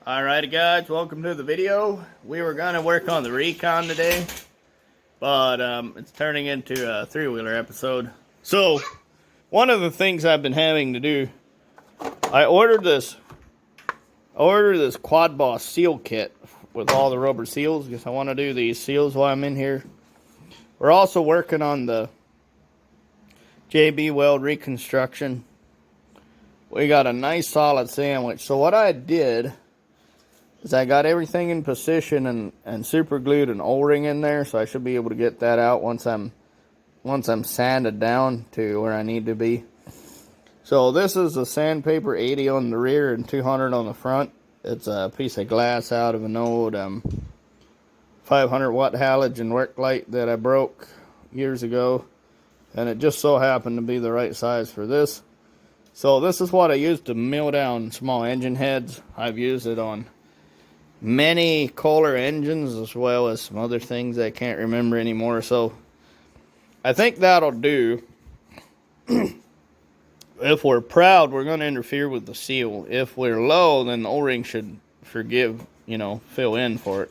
Alrighty guys, welcome to the video. We were going to work on the Recon today, but it's turning into a three-wheeler episode. So, one of the things I've been having to do, I ordered this Quad Boss seal kit with all the rubber seals because I want to do these seals while I'm in here. We're also working on the JB Weld reconstruction. We got a nice solid sandwich. So what I did is I got everything in position and super glued an O-ring in there, so I should be able to get that out once I'm sanded down to where I need to be. So this is a sandpaper 80 on the rear and 200 on the front. It's a piece of glass out of an old 500 watt halogen work light that I broke years ago, and it just so happened to be the right size for this. So this is what I use to mill down small engine heads. I've used it on many Kohler engines as well as some other things I can't remember anymore. So I think that'll do. If we're proud, we're going to interfere with the seal. If we're low, then the O-ring should fill in for it.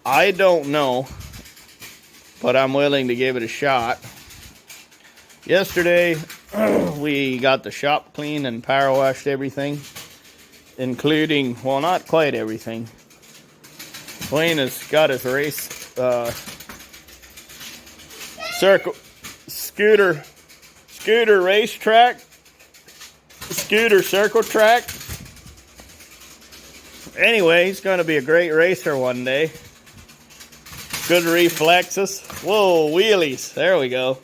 I don't know, but I'm willing to give it a shot. Yesterday, we got the shop clean and power washed everything, including, well, not quite everything. Wayne has got his race scooter racetrack, scooter circle track. Anyway, he's going to be a great racer one day. Good reflexes. Whoa, wheelies. There we go.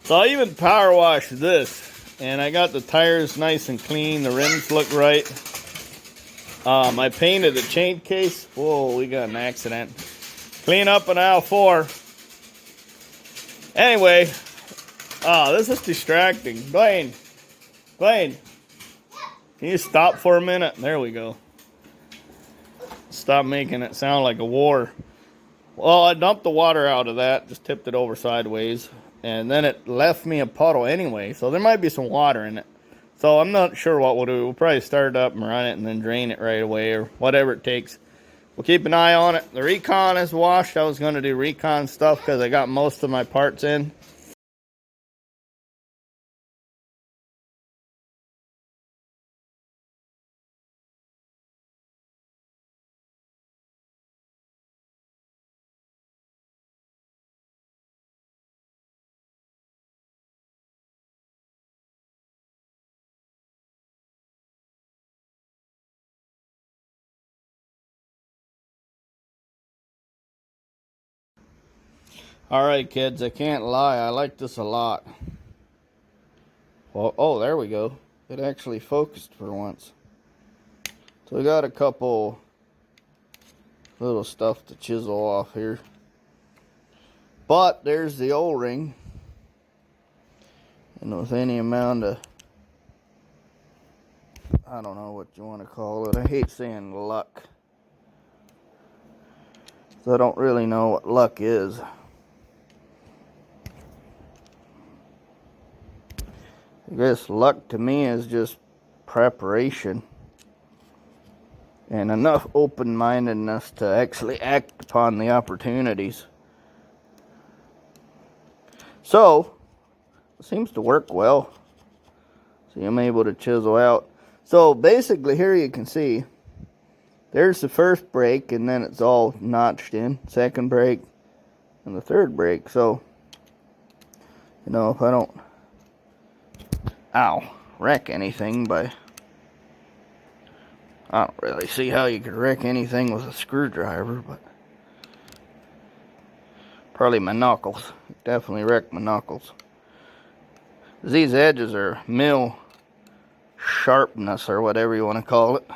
So I even power washed this, and I got the tires nice and clean. The rims look right. I painted the chain case. Whoa, we got an accident. Clean up an aisle 4. Anyway, this is distracting. Blaine, can you stop for a minute? There we go. Stop making it sound like a war. Well, I dumped the water out of that, just tipped it over sideways, and then it left me a puddle anyway, so there might be some water in it. So I'm not sure what we'll do. We'll probably start it up and run it and then drain it right away or whatever it takes. We'll keep an eye on it. The Recon is washed. I was going to do Recon stuff because I got most of my parts in. Alright kids, I can't lie, I like this a lot. Well, oh, there we go. It actually focused for once. So we got a couple little stuff to chisel off here. But there's the O-ring. And with any amount of, I don't know what you want to call it. I hate saying luck. So I don't really know what luck is. I guess luck to me is just preparation and enough open-mindedness to actually act upon the opportunities. So, it seems to work well. See, I'm able to chisel out. So basically here you can see, there's the first brake and then it's all notched in. Second brake and the third brake. So, if I don't wreck anything by, I don't really see how you could wreck anything with a screwdriver, but probably my knuckles. Definitely wreck my knuckles. These edges are mill sharpness or whatever you want to call it.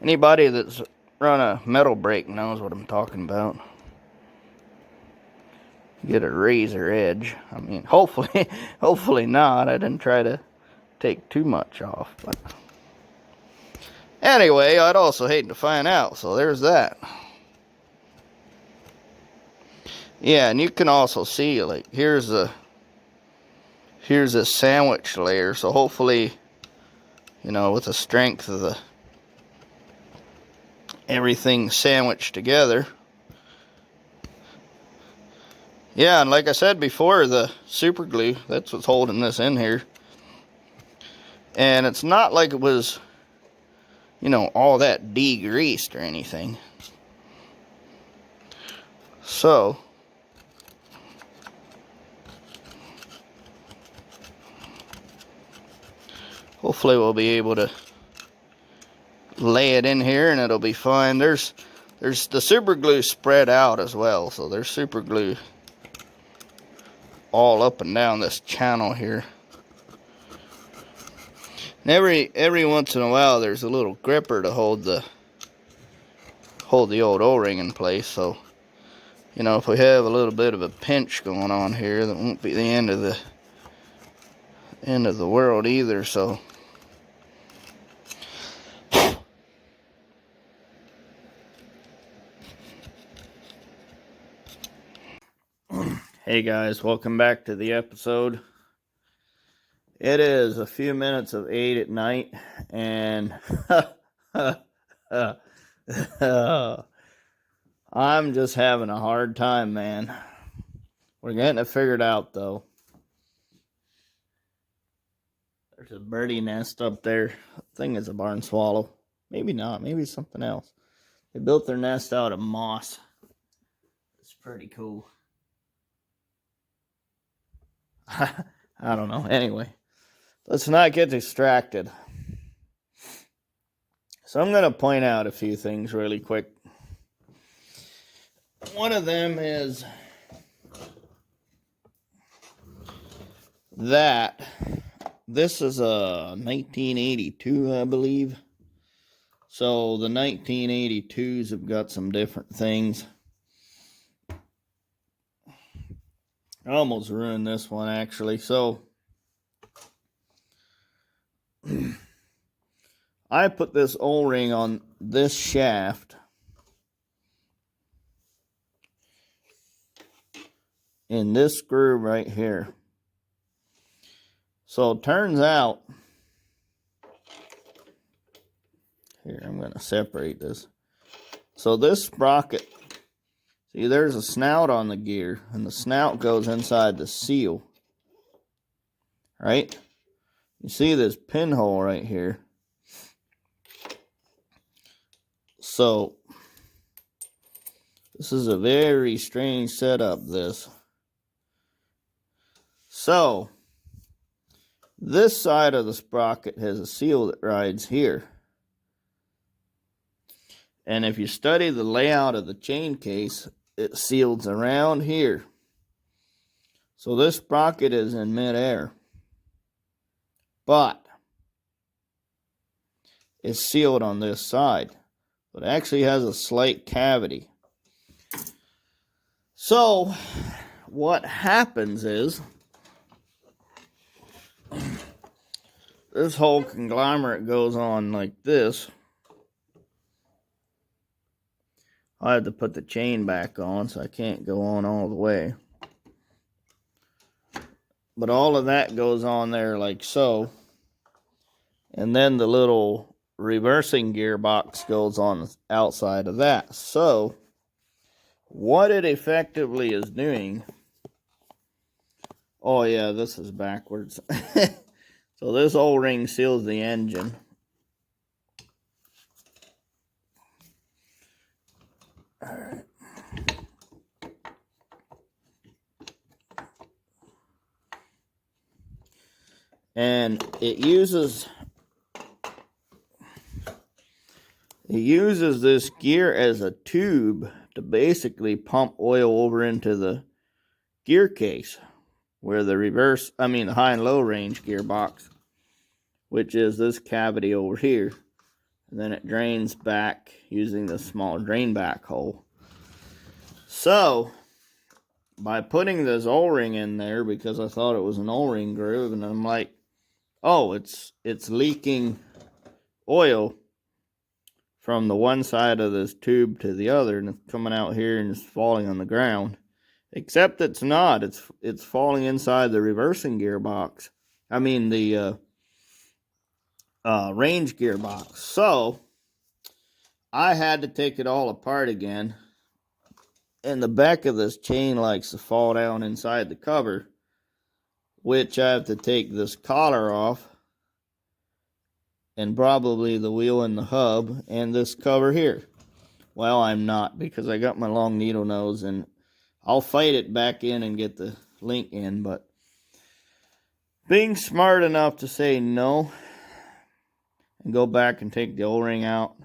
Anybody that's run a metal brake knows what I'm talking about. Get a razor edge. I mean, hopefully not. I didn't try to take too much off, but anyway, I'd also hate to find out, so there's that. Yeah, and you can also see, like, here's a sandwich layer, so hopefully, with the strength of the everything sandwiched together. Yeah, and like I said before, the super glue, that's what's holding this in here. And it's not like it was, you know, all that degreased or anything. So, hopefully we'll be able to lay it in here and it'll be fine. There's the super glue spread out as well, so there's super glue all up and down this channel here. And every once in a while there's a little gripper to hold the old O-ring in place. So, you know, if we have a little bit of a pinch going on here, that won't be the end of the world either. So, hey guys, welcome back to the episode. It is a few minutes of 8 at night, and I'm just having a hard time, man. We're getting it figured out, though. There's a birdie nest up there. I think it's a barn swallow. Maybe not. Maybe it's something else. They built their nest out of moss. It's pretty cool. I don't know. Anyway, let's not get distracted. So I'm going to point out a few things really quick. One of them is that this is a 1982, I believe. So the 1982s have got some different things. I almost ruined this one, actually. So I put this O-ring on this shaft in this screw right here. So it turns out, here, I'm going to separate this. So this sprocket, see, there's a snout on the gear, and the snout goes inside the seal, right? You see this pinhole right here. So this is a very strange setup, this. So this side of the sprocket has a seal that rides here. And if you study the layout of the chain case, it seals around here. So this sprocket is in midair. But it's sealed on this side. It actually has a slight cavity. So what happens is, this whole conglomerate goes on like this. I had to put the chain back on, so I can't go on all the way. But all of that goes on there like so. And then the little reversing gearbox goes on the outside of that. So what it effectively is doing, oh yeah, this is backwards. So this O-ring seals the engine. All right. And it uses this gear as a tube to basically pump oil over into the gear case, where the high and low range gearbox, which is this cavity over here. And then it drains back using this small drain back hole. So by putting this O-ring in there, because I thought it was an O-ring groove, and I'm like, oh, it's leaking oil from the one side of this tube to the other, and it's coming out here and it's falling on the ground. Except it's not. It's falling inside the reversing gearbox. I mean the range gearbox. So I had to take it all apart again. And the back of this chain likes to fall down inside the cover, which I have to take this collar off, and probably the wheel and the hub, and this cover here. Well, I'm not, because I got my long needle nose, and I'll fight it back in and get the link in, but being smart enough to say no and go back and take the O-ring out,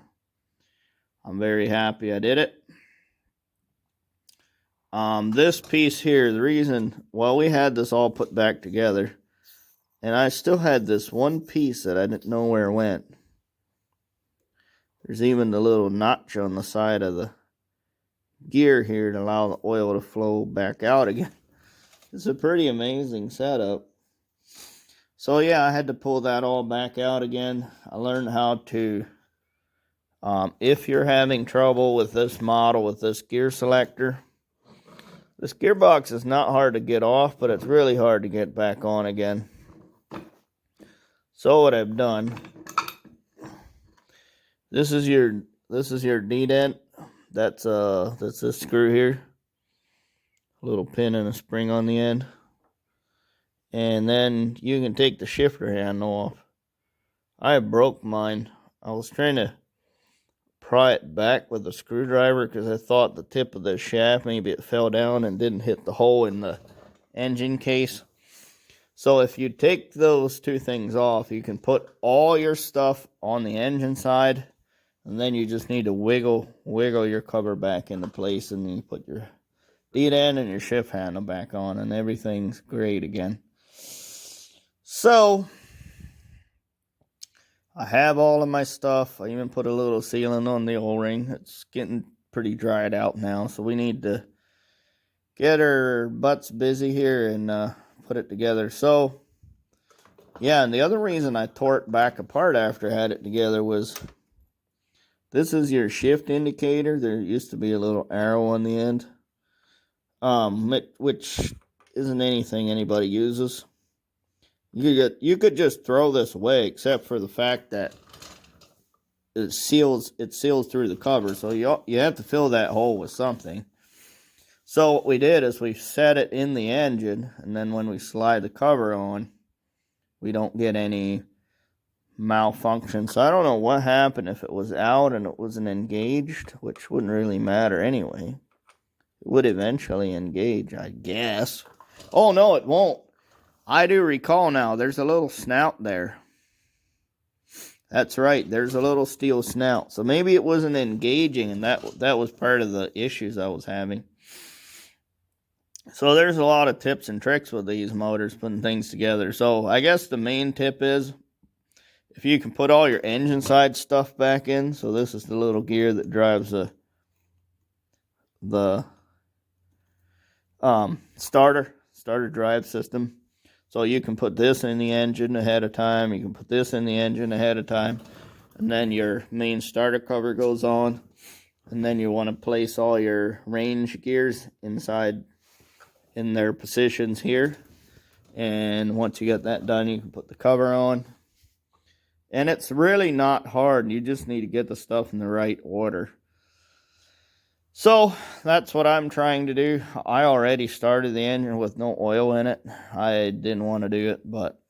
I'm very happy I did it. This piece here, the reason, well, we had this all put back together, and I still had this one piece that I didn't know where it went. There's even the little notch on the side of the gear here to allow the oil to flow back out again. It's a pretty amazing setup. So yeah, I had to pull that all back out again. I learned how to, if you're having trouble with this model, with this gear selector, this gearbox is not hard to get off, but it's really hard to get back on again. So what I've done, this is your D-dent. That's this screw here. A little pin and a spring on the end. And then you can take the shifter handle off. I broke mine. I was trying to pry it back with a screwdriver because I thought the tip of the shaft, maybe it fell down and didn't hit the hole in the engine case. So if you take those two things off, you can put all your stuff on the engine side, and then you just need to wiggle your cover back into place, and then you put your D-dent and your shift handle back on, and everything's great again. So I have all of my stuff. I even put a little sealant on the O-ring. It's getting pretty dried out now, so we need to get our butts busy here and put it together. So yeah, and the other reason I tore it back apart after I had it together was, this is your shift indicator. There used to be a little arrow on the end, which isn't anything anybody uses. You could just throw this away, except for the fact that it seals through the cover, so you have to fill that hole with something. So what we did is we set it in the engine, and then when we slide the cover on, we don't get any malfunction. So I don't know what happened, if it was out and it wasn't engaged, which wouldn't really matter anyway. It would eventually engage, I guess. Oh no, it won't. I do recall now, there's a little snout there. That's right, there's a little steel snout. So maybe it wasn't engaging, and that was part of the issues I was having. So there's a lot of tips and tricks with these motors, putting things together. So I guess the main tip is, if you can put all your engine side stuff back in. So this is the little gear that drives the starter drive system. So you can put this in the engine ahead of time. You can put this in the engine ahead of time. And then your main starter cover goes on. And then you want to place all your range gears inside in their positions here. And once you get that done, you can put the cover on. And it's really not hard. You just need to get the stuff in the right order. So that's what I'm trying to do. I already started the engine with no oil in it. I didn't want to do it, but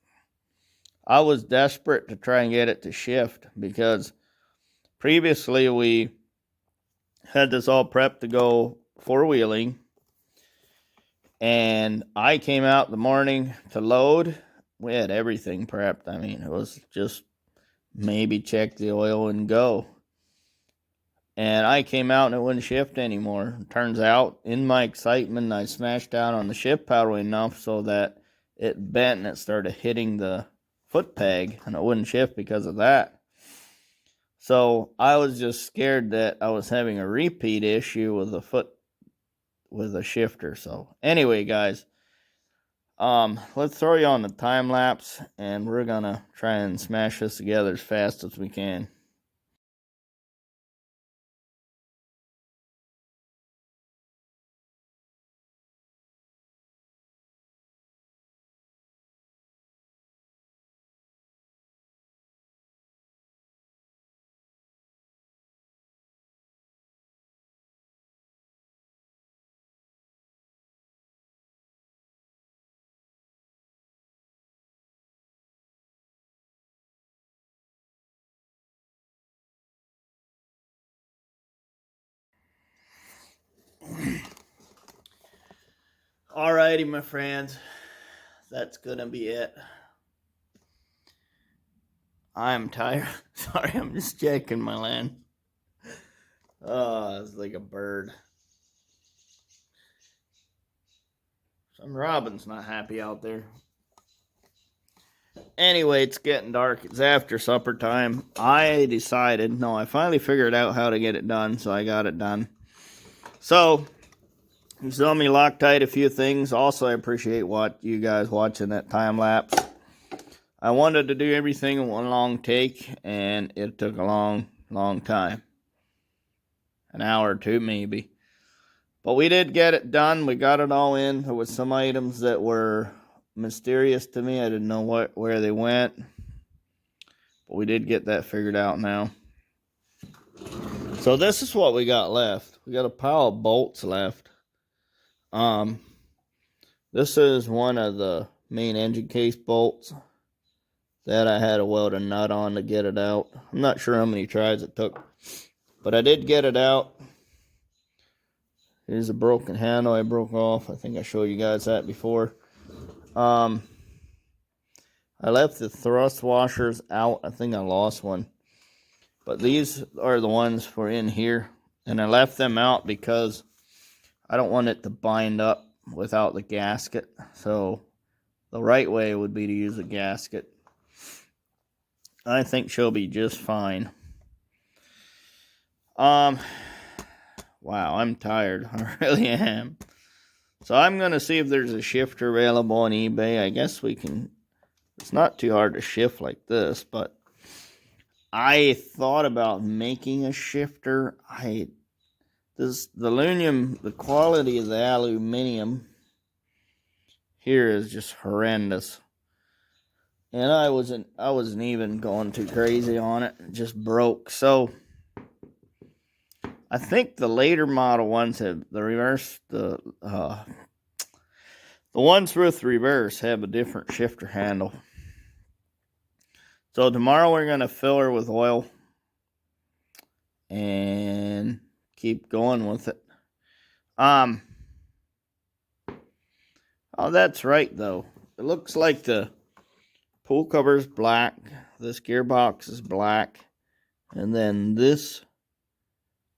I was desperate to try and get it to shift, because previously we had this all prepped to go four-wheeling, and I came out the morning to load. We had everything prepped. I mean, it was just maybe check the oil and go. And I came out and it wouldn't shift anymore. Turns out, in my excitement, I smashed down on the shift paddle enough so that it bent and it started hitting the foot peg, and it wouldn't shift because of that. So I was just scared that I was having a repeat issue with a shifter. So anyway, guys, let's throw you on the time lapse, and we're gonna try and smash this together as fast as we can. Alrighty, my friends. That's gonna be it. I'm tired. Sorry, I'm just checking my land. Oh, it's like a bird. Some robin's not happy out there. Anyway, it's getting dark. It's after supper time. I finally figured out how to get it done, so I got it done. So, you saw me Loctite a few things. Also, I appreciate you guys watching that time lapse. I wanted to do everything in one long take, and it took a long time. An hour or two, maybe. But we did get it done. We got it all in. There was some items that were mysterious to me. I didn't know where they went. But we did get that figured out now. So this is what we got left. We got a pile of bolts left. This is one of the main engine case bolts that I had to weld a nut on to get it out. I'm not sure how many tries it took, but I did get it out. Here's a broken handle I broke off. I think I showed you guys that before. I left the thrust washers out. I think I lost one. But these are the ones for in here. And I left them out because I don't want it to bind up without the gasket. So the right way would be to use a gasket. I think she'll be just fine. Wow, I'm tired. I really am. So I'm going to see if there's a shifter available on eBay. I guess we can. It's not too hard to shift like this, but I thought about making a shifter. The quality of the aluminum here is just horrendous. And I wasn't even going too crazy on it. It just broke. So I think the later model ones have the reverse. The ones with reverse have a different shifter handle. So tomorrow we're going to fill her with oil and keep going with it. Oh, that's right though. It looks like the pool cover is black. This gearbox is black. And then this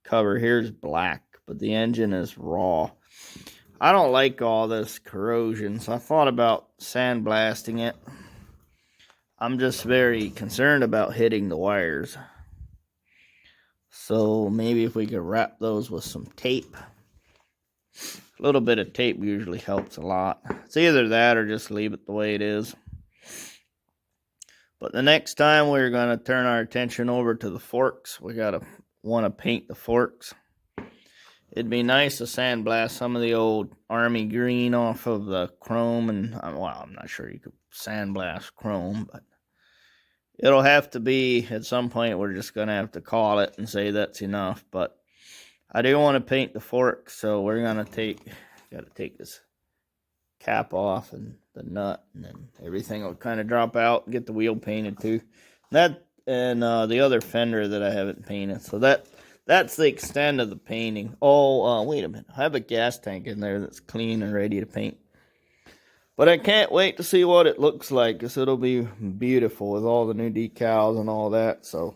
cover here is black, but the engine is raw. I don't like all this corrosion, so I thought about sandblasting it. I'm just very concerned about hitting the wires. So maybe if we could wrap those with some tape. A little bit of tape usually helps a lot. It's either that or just leave it the way it is. But the next time we're going to turn our attention over to the forks. We want to paint the forks. It'd be nice to sandblast some of the old army green off of the chrome. And, well, I'm not sure you could sandblast chrome, but it'll have to be, at some point, we're just going to have to call it and say that's enough. But I do want to paint the fork, so we're going to got to take this cap off and the nut, and then everything will kind of drop out and get the wheel painted too. That and the other fender that I haven't painted. So that's the extent of the painting. Oh, wait a minute. I have a gas tank in there that's clean and ready to paint. But I can't wait to see what it looks like, because it'll be beautiful with all the new decals and all that. So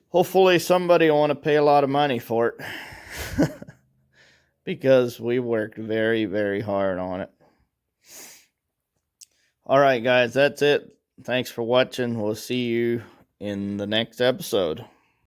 hopefully somebody will want to pay a lot of money for it. Because we worked very, very hard on it. Alright guys, that's it. Thanks for watching. We'll see you in the next episode.